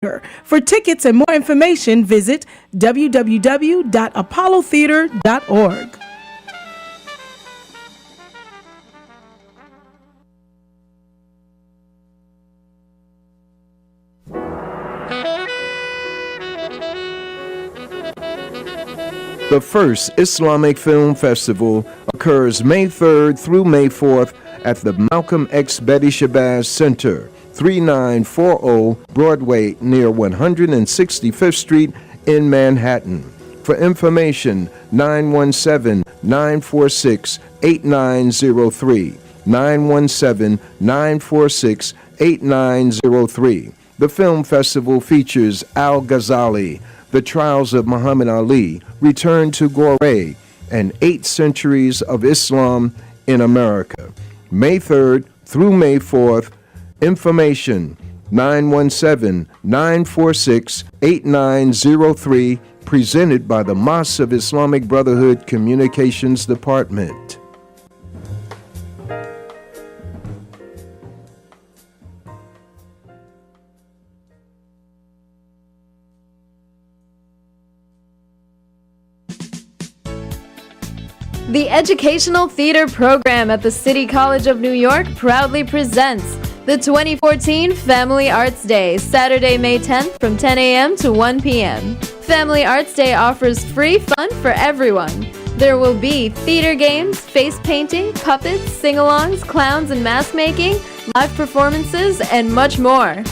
For tickets and more information, visit www.apollotheater.org. The first Islamic Film Festival occurs May 3rd through May 4th at the Malcolm X Betty Shabazz Center, 3940 Broadway near 165th Street in Manhattan. For information, 917-946-8903, 917-946-8903. The film festival features Al Ghazali, The Trials of Muhammad Ali, Return to Gorée, and 8 Centuries of Islam in America. May 3rd through May 4th. Information 917-946-8903, presented by the Mosque of Islamic Brotherhood Communications Department. The Educational Theater Program at the City College of New York proudly presents the 2014 Family Arts Day, Saturday, May 10th from 10 a.m. to 1 p.m. Family Arts Day offers free fun for everyone. There will be theater games, face painting, puppets, sing-alongs, clowns and mask making, live performances, and much more.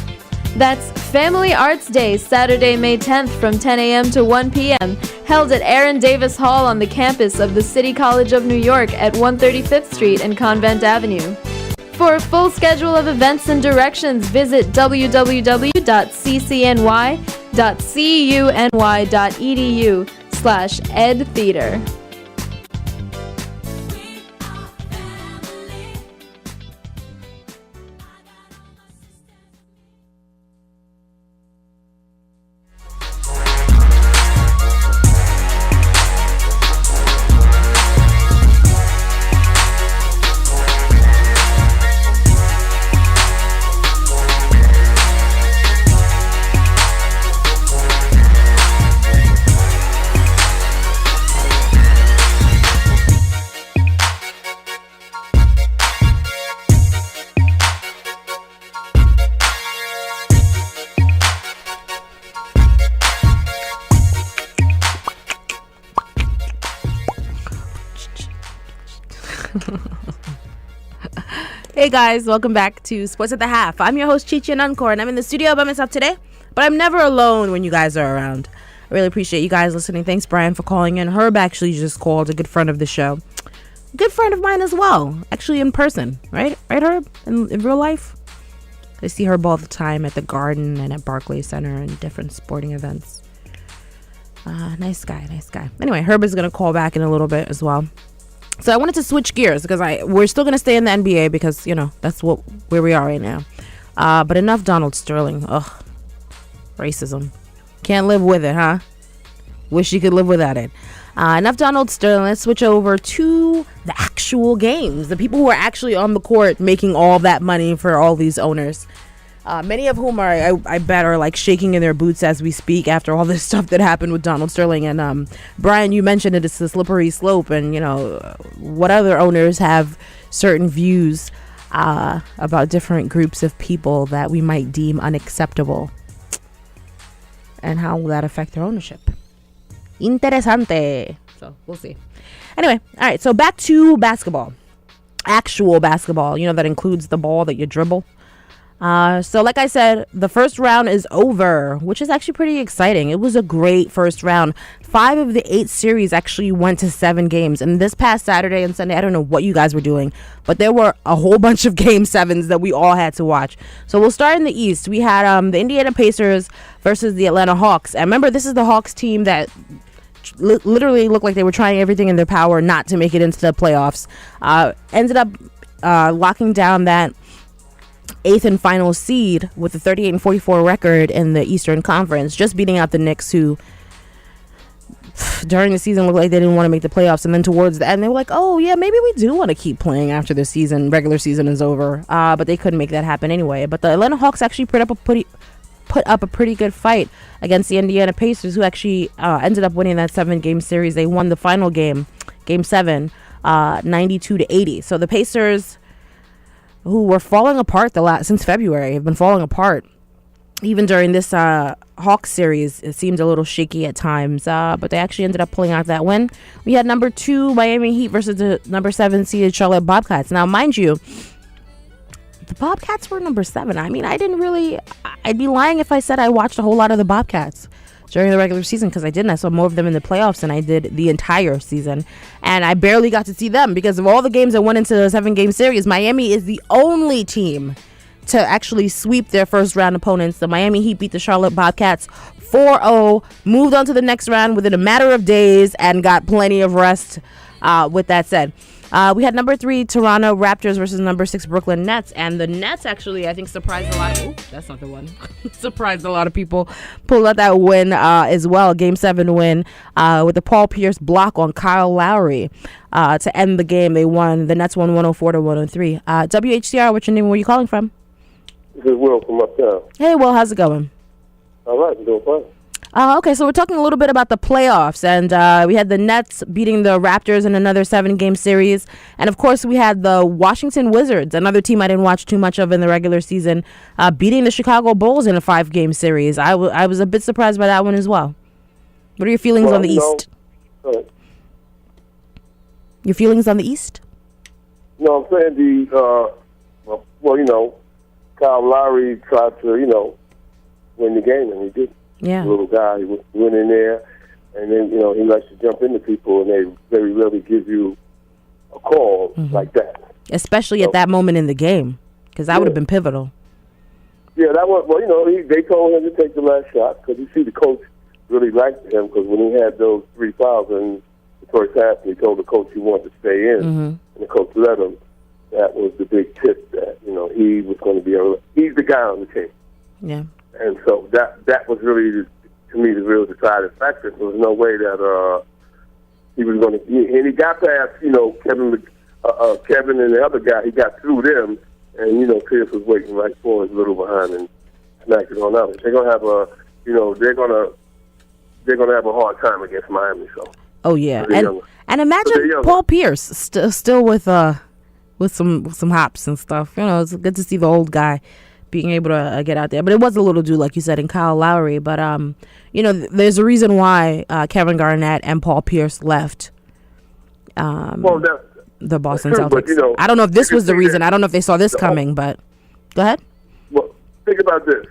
That's Family Arts Day, Saturday, May 10th from 10 a.m. to 1 p.m., held at Aaron Davis Hall on the campus of the City College of New York at 135th Street and Convent Avenue. For a full schedule of events and directions, visit www.ccuny.edu/edtheater. Hey guys, welcome back to Sports at the Half. I'm your host Chichi Nankor, and I'm in the studio by myself today, but I'm never alone when you guys are around. I really appreciate you guys listening. Thanks, Brian, for calling in. Herb actually just called, a good friend of the show. Good friend of mine as well, actually in person, right? Right, Herb? In real life? I see Herb all the time at the Garden and at Barclays Center and different sporting events. Nice guy. Anyway, Herb is going to call back in a little bit as well. So I wanted to switch gears because we're still going to stay in the NBA because, you know, that's where we are right now. But enough Donald Sterling. Ugh. Racism. Can't live with it, huh? Wish you could live without it. Enough Donald Sterling. Let's switch over to the actual games. The people who are actually on the court making all that money for all these owners. Many of whom I bet are like shaking in their boots as we speak after all this stuff that happened with Donald Sterling. And Brian, you mentioned it's a slippery slope, and you know what other owners have certain views about different groups of people that we might deem unacceptable, and how will that affect their ownership? Interesante. So we'll see. Anyway, all right. So back to basketball, actual basketball. You know, that includes the ball that you dribble. So like I said, the first round is over, which is actually pretty exciting. It was a great first round. 5 of the 8 series actually went to 7 games. And this past Saturday and Sunday, I don't know what you guys were doing, but there were a whole bunch of game 7s that we all had to watch. So we'll start in the East. We had the Indiana Pacers versus the Atlanta Hawks. And remember, this is the Hawks team that literally looked like they were trying everything in their power not to make it into the playoffs. Ended up locking down that 8th and final seed with a 38-44 record in the Eastern Conference, just beating out the Knicks, who during the season looked like they didn't want to make the playoffs, and then towards the end they were like, oh yeah, maybe we do want to keep playing after the regular season is over, but they couldn't make that happen anyway. But the Atlanta Hawks actually put up a put up a pretty good fight against the Indiana Pacers, who actually ended up winning that 7-game series. They won the final game, Game 7, 92-80. So the Pacers, who were falling apart since February, have been falling apart. Even during this Hawks series, it seemed a little shaky at times, but they actually ended up pulling out that win. We had number 2 Miami Heat versus the number 7 seeded Charlotte Bobcats. Now, mind you, the Bobcats were number 7. I mean, I'd be lying if I said I watched a whole lot of the Bobcats during the regular season, because I didn't. I saw more of them in the playoffs than I did the entire season. And I barely got to see them because of all the games that went into the 7-game series. Miami is the only team to actually sweep their first round opponents. The Miami Heat beat the Charlotte Bobcats 4-0, moved on to the next round within a matter of days, and got plenty of rest. With that said, we had number 3 Toronto Raptors versus number 6 Brooklyn Nets, and the Nets actually, I think, surprised a lot. That's not the one. Surprised a lot of people. Pulled out that win as well, Game 7 win with the Paul Pierce block on Kyle Lowry to end the game. They won. The Nets won 104-103. WHCR, what's your name? Where are you calling from? This is Will from uptown. Hey, Will, how's it going? All right, I'm doing fine. Okay, so we're talking a little bit about the playoffs, and we had the Nets beating the Raptors in another 7-game series, and of course we had the Washington Wizards, another team I didn't watch too much of in the regular season, beating the Chicago Bulls in a 5-game series. I was a bit surprised by that one as well. What are your feelings on the East? Your feelings on the East? No, I'm saying Kyle Lowry tried to, win the game, and he did. Yeah. The little guy, he went in there, and then, he likes to jump into people, and they very rarely give you a call like that. Especially at that moment in the game, because that would have been pivotal. Yeah, that was, they told him to take the last shot, because you see the coach really liked him, because when he had those 3 fouls in the first half, he told the coach he wanted to stay in, and the coach let him. That was the big tip that, he was going to be he's the guy on the team. Yeah. And so that was really, to me, the real deciding factor. There was no way that he was going to, and he got past, Kevin and the other guy. He got through them, and Pierce was waiting right for his little behind and smacked it on out. They're going to have they're going to have a hard time against Miami. So. Oh yeah, and imagine Paul Pierce still with some hops and stuff. It's good to see the old guy being able to get out there. But it was a little dude, like you said, in Kyle Lowry. But, there's a reason why Kevin Garnett and Paul Pierce left the Boston Celtics. But, I don't know if this was the reason. I don't know if they saw this coming, but go ahead. Well, think about this.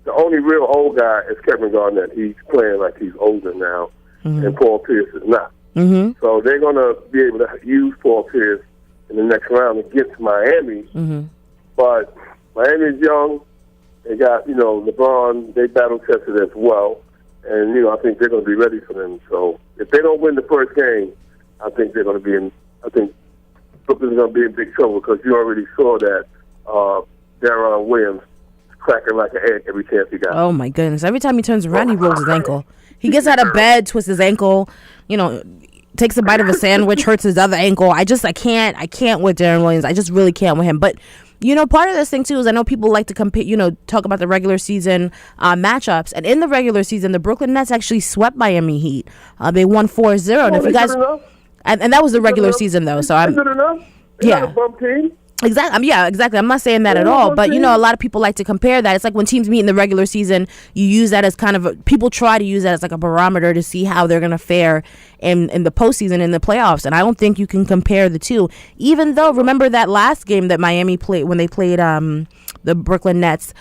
The only real old guy is Kevin Garnett. He's playing like he's older now, and Paul Pierce is not. So they're going to be able to use Paul Pierce in the next round against Miami. But Miami's young. They got, LeBron. They battle tested as well. And, I think they're going to be ready for them. So if they don't win the first game, I think they're going to be I think Brooklyn's going to be in big trouble, because you already saw that Deron Williams is cracking like an egg every chance he got. Oh, my goodness. Every time he turns around, he rolls his ankle. He gets out of bed, twists his ankle, takes a bite of a sandwich, hurts his other ankle. I can't with Deron Williams. I just really can't with him. But part of this thing too is I know people like to compare, talk about the regular season matchups, and in the regular season, the Brooklyn Nets actually swept Miami Heat. They won 4-0. And if you guys, and that was the regular season though. So is it enough? Yeah. Not a bum team? Exactly. Yeah, exactly. I'm not saying that at all, but a lot of people like to compare that. It's like when teams meet in the regular season, you use that as kind of people try to use that as like a barometer to see how they're going to fare in the postseason, in the playoffs. And I don't think you can compare the two. Even though, remember that last game that Miami played when they played the Brooklyn Nets,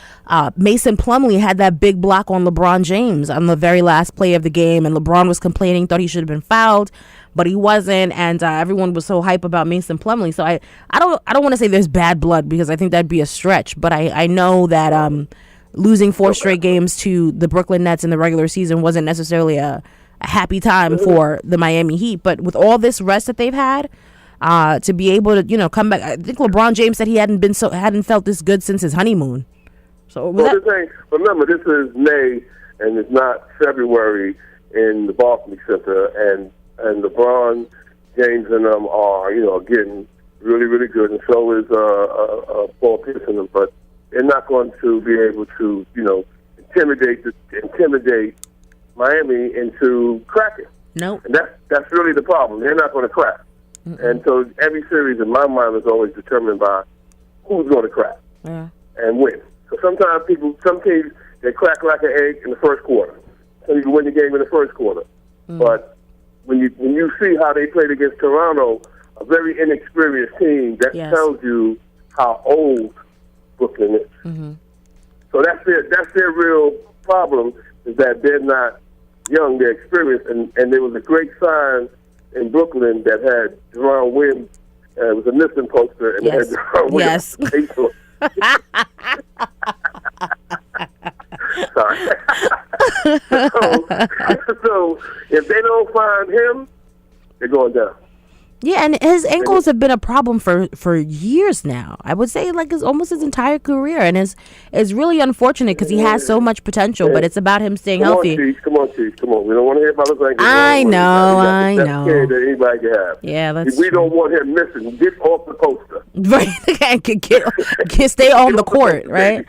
Mason Plumlee had that big block on LeBron James on the very last play of the game, and LeBron was complaining, thought he should have been fouled, but he wasn't, and everyone was so hype about Mason Plumlee. So I don't want to say there's bad blood, because I think that'd be a stretch, but I know that losing 4 straight games to the Brooklyn Nets in the regular season wasn't necessarily a happy time for the Miami Heat. But with all this rest that they've had, to be able to come back, I think LeBron James said he hadn't felt this good since his honeymoon. So remember, this is May and it's not February in the Barclays Center, and LeBron James and them are getting really, really good, and so is Paul Pierce and them, but they're not going to be able to intimidate Miami into cracking. Nope. And that's really the problem. They're not going to crack. And so every series in my mind is always determined by who's going to crack and win. So sometimes some teams, they crack like an egg in the first quarter. So you can win the game in the first quarter. But when you see how they played against Toronto, a very inexperienced team, that tells you how old Brooklyn is. So that's their real problem, is that they're not young, they're experienced. And there was a great sign in Brooklyn that had Deron Williams. It was a Nissan poster, and it had Deron Williams. Sorry. so if they don't find him, they're going down. Yeah, and his ankles have been a problem for years now. I would say like almost his entire career, and it's really unfortunate because he has so much potential. But it's about him staying healthy. Come on, Chief. Come on. We don't want to hear about his ankles. I know. That's scary that anybody can have. Yeah, that's We don't want him missing. Get off the poster. Right, can stay on the court, right?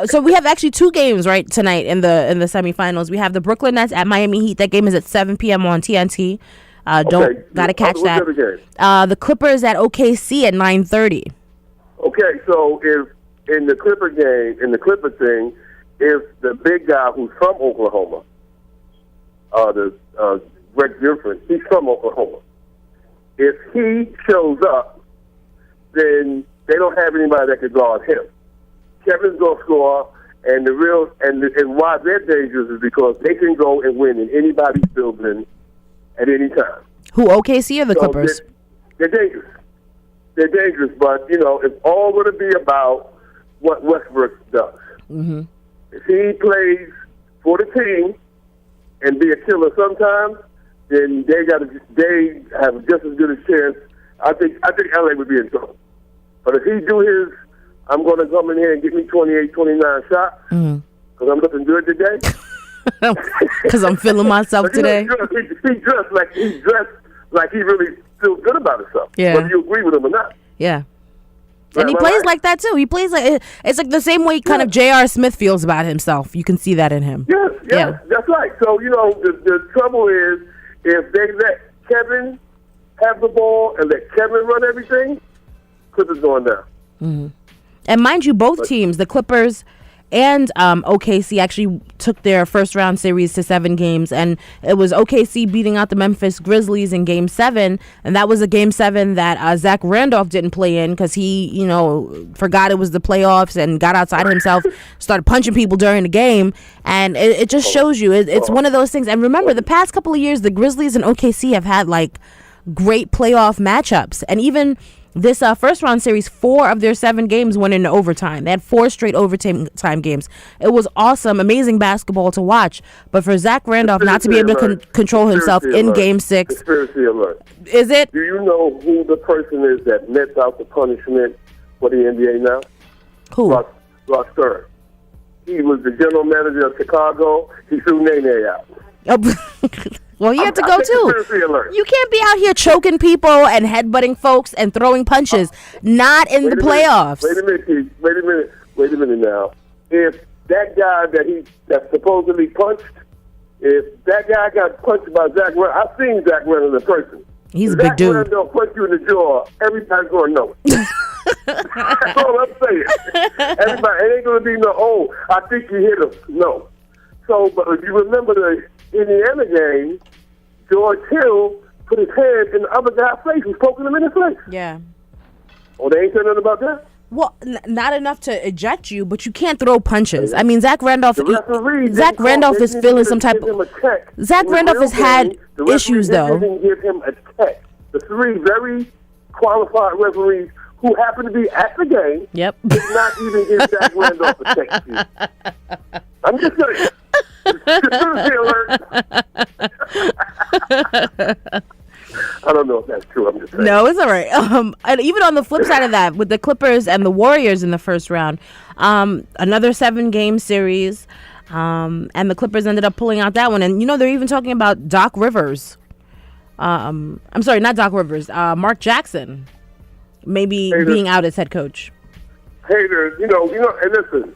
So we have actually two games right tonight in the semifinals. We have the Brooklyn Nets at Miami Heat. That game is at 7 p.m. on TNT. Gotta catch that. The Clippers at OKC at 9:30. Okay, so if in the Clipper thing, if the big guy who's from Oklahoma, Greg Griffin, he's from Oklahoma. If he shows up, then they don't have anybody that can guard him. Kevin's gonna score, and why they're dangerous is because they can go and win in anybody's building at any time. Who, OKC or the Clippers? They're dangerous. They're dangerous, but, it's all going to be about what Westbrook does. If he plays for the team and be a killer sometimes, then they have just as good a chance. I think LA would be in trouble. But if he do his, I'm going to come in here and get me 28, 29 shots because I'm looking good today. Because I'm feeling myself today. He dressed like he really feels good about himself. Yeah. Whether you agree with him or not. Yeah. And he plays like that too. He plays like it's like the same way kind of J.R. Smith feels about himself. You can see that in him. Yes, that's right. So the trouble is if they let Kevin have the ball and let Kevin run everything, Clippers going down. And mind you, both teams, the Clippers and OKC, actually took their first round series to 7 games, and it was OKC beating out the Memphis Grizzlies in Game 7, and that was a Game 7 that Zach Randolph didn't play in because he, forgot it was the playoffs and got outside himself, started punching people during the game, and it just shows you it's one of those things. And remember, the past couple of years, the Grizzlies and OKC have had like great playoff matchups, and even this first round series, 4 of their 7 games went into overtime. They had 4 straight overtime games. It was awesome, amazing basketball to watch. But for Zach Randolph not to be able to control himself in Game 6. Conspiracy alert. Is it? Do you know who the person is that nets out the punishment for the NBA now? Who? Ross Stern. He was the general manager of Chicago. He threw Nene out. Well, he had to go too. You can't be out here choking people and headbutting folks and throwing punches. Not in the playoffs. Wait a minute now. If that guy that supposedly punched, if that guy got punched by Zach Randolph, I've seen Zach Randolph in person. He's a big dude. Zach Randolph punch you in the jaw, everybody's going to know it. That's all I'm saying. Everybody, it ain't going to be no, I think you hit him. No. So, but if you remember the Indiana game, George Hill put his hand in the other guy's face. He was poking him in the face. Yeah. Oh, they ain't saying nothing about that? Well, not enough to eject you, but you can't throw punches. I mean, Zach Randolph is feeling some type of... Zach Randolph has had issues, though. Didn't give him a check. The 3 very qualified referees who happened to be at the game did not even give Zach Randolph a check. I'm just saying. Conspiracy alert. I don't know if that's true. I'm just saying. No, it's all right. And even on the flip side of that, with the Clippers and the Warriors in the first round, another 7-game series, and the Clippers ended up pulling out that one. And, they're even talking about Doc Rivers. I'm sorry, not Doc Rivers. Mark Jackson maybe being out as head coach. Haters, and listen,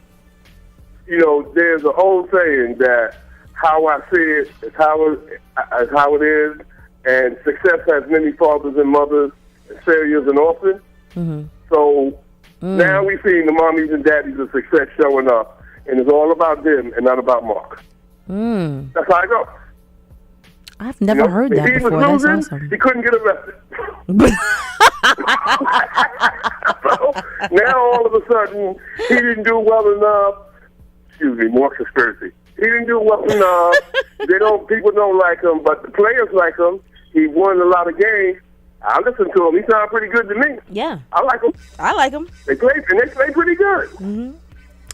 there's an old saying that how I see it is how it is, and success has many fathers and mothers, and failures and orphans. Mm-hmm. So now we're seeing the mommies and daddies of success showing up, and it's all about them and not about Mark. That's how I go. I've never heard that if he before. was losing, That's awesome. he couldn't get arrested. So now all of a sudden, he didn't do well enough. Excuse me, more conspiracy. He didn't do well enough. People don't like him, but the players like him. He won a lot of games. I listen to him. He sounds pretty good to me. Yeah, I like him. They play pretty good. Mm-hmm.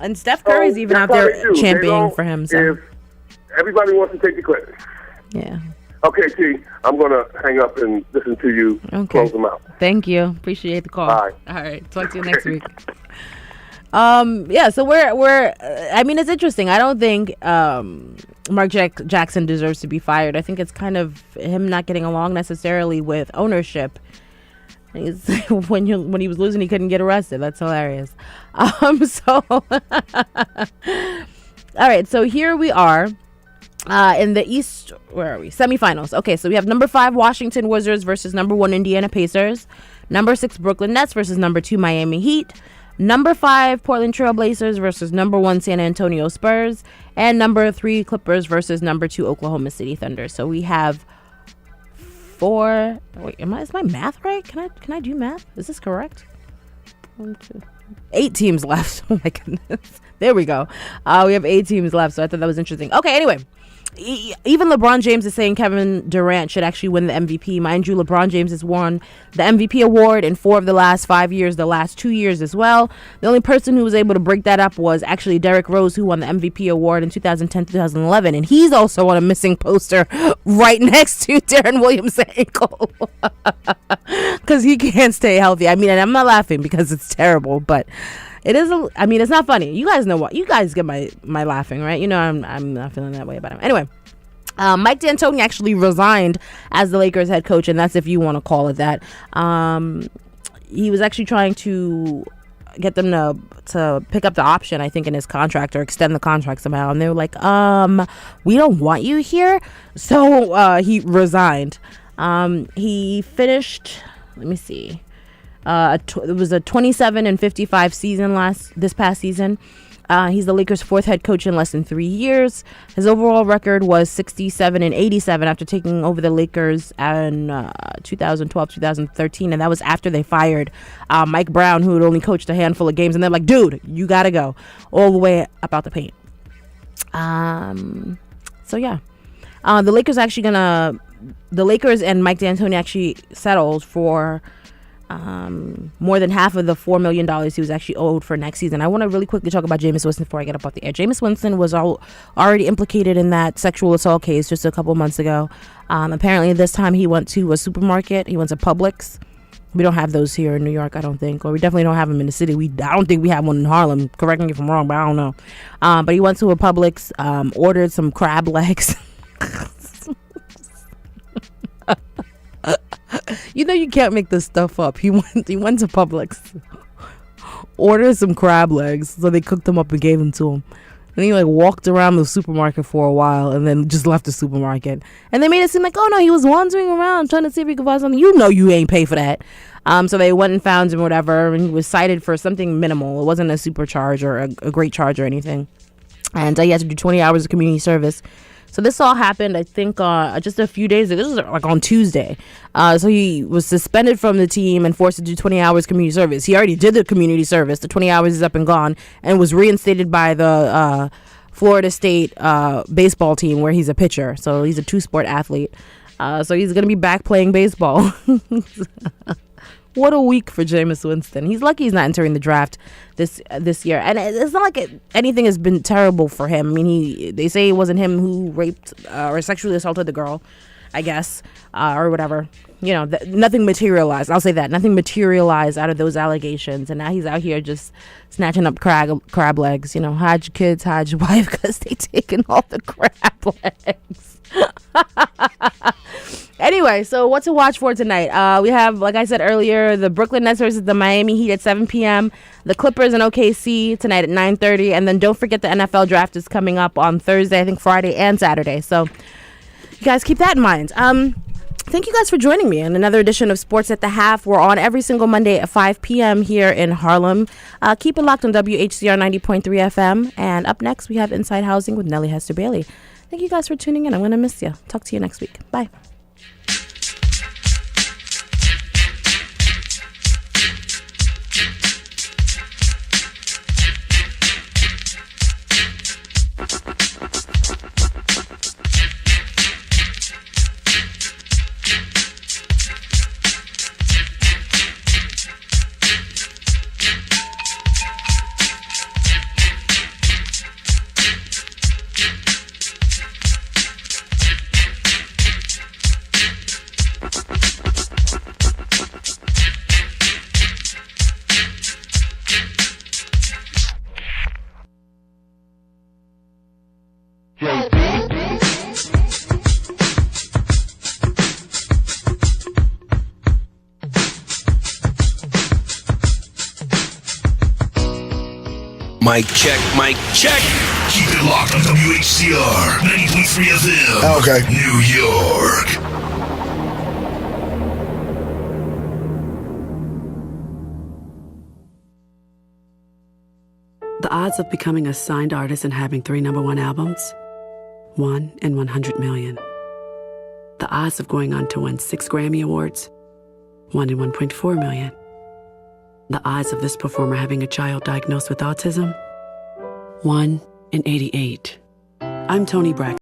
And Steph Curry's even out there championing for him. So if everybody wants to take the credit. Yeah. Okay, T. I'm gonna hang up and listen to you. Close them out. Thank you. Appreciate the call. Bye. All right. Talk to you next week. Yeah. So we're. I mean, it's interesting. I don't think Mark Jackson deserves to be fired. I think it's kind of him not getting along necessarily with ownership. When he was losing, he couldn't get arrested. That's hilarious. So all right. So here we are. In the East, where are we? Semifinals. Okay, so we have number 5 Washington Wizards versus number 1 Indiana Pacers, number 6 Brooklyn Nets versus number 2 Miami Heat, number 5 Portland Trail Blazers versus number 1 San Antonio Spurs, and number 3 Clippers versus number 2 Oklahoma City Thunder. So we have 4. Wait, is my math right? Can I do math? Is this correct? 1, 2, 8 teams left. Oh my goodness. There we go. We have 8 teams left, so I thought that was interesting. Okay, anyway. Even LeBron James is saying Kevin Durant should actually win the MVP. Mind you, LeBron James has won the MVP award in 4 of the last 5 years, the last 2 years as well. The only person who was able to break that up was actually Derrick Rose, who won the MVP award in 2010, 2011. And he's also on a missing poster right next to Darren Williams' ankle because he can't stay healthy. I mean, and I'm not laughing because it's terrible, but it is. It's not funny. You guys know what? You guys get my laughing, right? You know, I'm not feeling that way about him. Anyway, Mike D'Antoni actually resigned as the Lakers head coach, and that's if you want to call it that. He was actually trying to get them to pick up the option, I think, in his contract or extend the contract somehow, and they were like, we don't want you here. So he resigned. He finished. Let me see. It was a 27-55 season this past season. He's the Lakers' 4th head coach in less than 3 years. His overall record was 67-87 after taking over the Lakers in 2012, 2013, and that was after they fired Mike Brown, who had only coached a handful of games, and they're like, dude, you gotta go all the way up out the paint. So yeah, the Lakers and Mike D'Antoni actually settled for more than half of the $4 million he was actually owed for next season. I want to really quickly talk about Jameis Winston before I get up off the air. Jameis Winston was already implicated in that sexual assault case just a couple months ago. Apparently this time he went to a supermarket. He went to Publix. We don't have those here in New York, I don't think, or we definitely don't have them in the city. I don't think we have one in Harlem. Correct me if I'm wrong, but I don't know. But he went to a Publix, ordered some crab legs. You know you can't make this stuff up. He went to Publix, ordered some crab legs, so they cooked them up and gave them to him. And he walked around the supermarket for a while and then just left the supermarket. And they made it seem like, oh no, he was wandering around trying to see if he could buy something. You know you ain't pay for that. So they went and found him or whatever, and he was cited for something minimal. It wasn't a super charge or a great charge or anything. And he had to do 20 hours of community service. So this all happened, I think, just a few days ago. This was on Tuesday. So he was suspended from the team and forced to do 20 hours community service. He already did the community service. The 20 hours is up and gone, and was reinstated by the Florida State baseball team, where he's a pitcher. So he's a 2-sport athlete. So he's going to be back playing baseball. What a week for Jameis Winston. He's lucky he's not entering the draft this year. And it's not like anything has been terrible for him. I mean, they say it wasn't him who raped or sexually assaulted the girl, I guess, or whatever. You know, nothing materialized. I'll say that. Nothing materialized out of those allegations. And now he's out here just snatching up crab legs. You know, hide your kids, hide your wife, because they taking all the crab legs. Anyway, so what to watch for tonight? We have, like I said earlier, the Brooklyn Nets versus the Miami Heat at 7 p.m., the Clippers and OKC tonight at 9:30, and then don't forget the NFL draft is coming up on Thursday, I think Friday and Saturday. So you guys keep that in mind. Thank you guys for joining me in another edition of Sports at the Half. We're on every single Monday at 5 p.m. here in Harlem. Keep it locked on WHCR 90.3 FM. And up next, we have Inside Housing with Nellie Hester Bailey. Thank you guys for tuning in. I'm going to miss you. Talk to you next week. Bye. Mic check, mic check. Keep it locked on WHCR 90.3 FM. Okay. New York. The odds of becoming a signed artist and having 3 #1 albums? 1 in 100 million. The odds of going on to win 6 Grammy Awards? 1 in 1.4 million. The odds of this performer having a child diagnosed with autism? 1 in 88. I'm Toni Braxton.